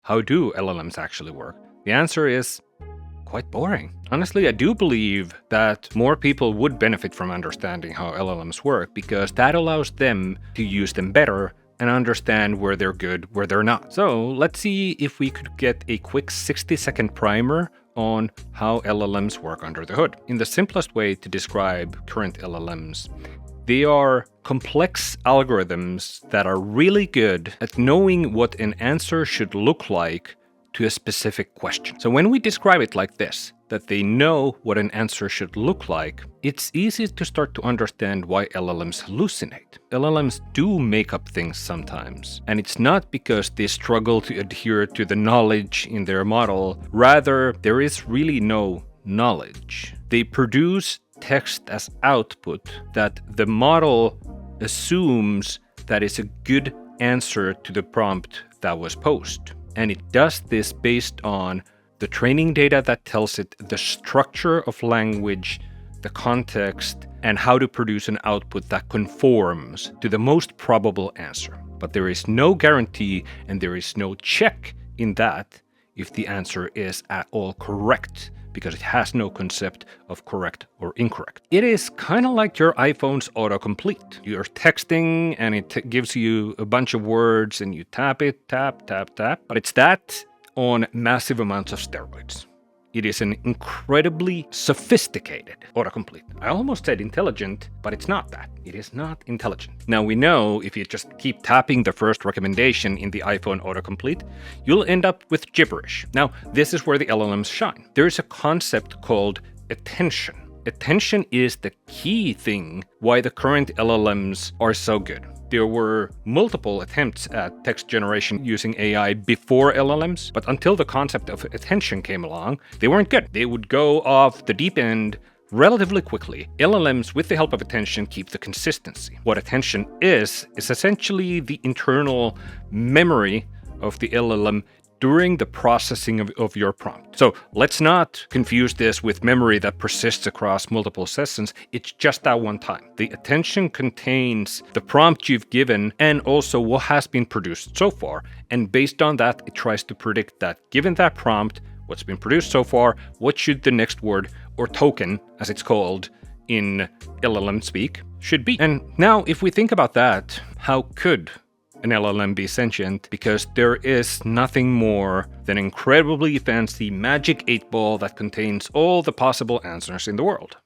how do LLMs actually work? The answer is quite boring. Honestly, I do believe that more people would benefit from understanding how LLMs work because that allows them to use them better and understand where they're good, where they're not. So let's see if we could get a quick 60-second primer on how LLMs work under the hood. In the simplest way to describe current LLMs, they are complex algorithms that are really good at knowing what an answer should look like to a specific question. So when we describe it like this, that they know what an answer should look like, it's easy to start to understand why LLMs hallucinate. LLMs do make up things sometimes, and it's not because they struggle to adhere to the knowledge in their model. Rather, there is really no knowledge. They produce text as output that the model assumes that is a good answer to the prompt that was posed. And it does this based on the training data that tells it the structure of language, the context, and how to produce an output that conforms to the most probable answer. But there is no guarantee and there is no check in that if the answer is at all correct, because it has no concept of correct or incorrect. It is kind of like your iPhone's autocomplete. You're texting and it gives you a bunch of words and you tap it, tap, but it's that on massive amounts of steroids. It is an incredibly sophisticated autocomplete. I almost said intelligent, but it's not that. It is not intelligent. Now we know if you just keep tapping the first recommendation in the iPhone autocomplete, you'll end up with gibberish. Now, this is where the LLMs shine. There is a concept called attention. Attention is the key thing why the current LLMs are so good. There were multiple attempts at text generation using AI before LLMs, but until the concept of attention came along, they weren't good. They would go off the deep end relatively quickly. LLMs, with the help of attention, keep the consistency. What attention is essentially the internal memory of the LLM during the processing of your prompt. So let's not confuse this with memory that persists across multiple sessions. It's just that one time. The attention contains the prompt you've given and also what has been produced so far. And based on that, it tries to predict that given that prompt, what's been produced so far, what should the next word or token, as it's called in LLM speak, should be. And now if we think about that, how could an LLM be sentient? Because there is nothing more than an incredibly fancy magic 8-ball that contains all the possible answers in the world.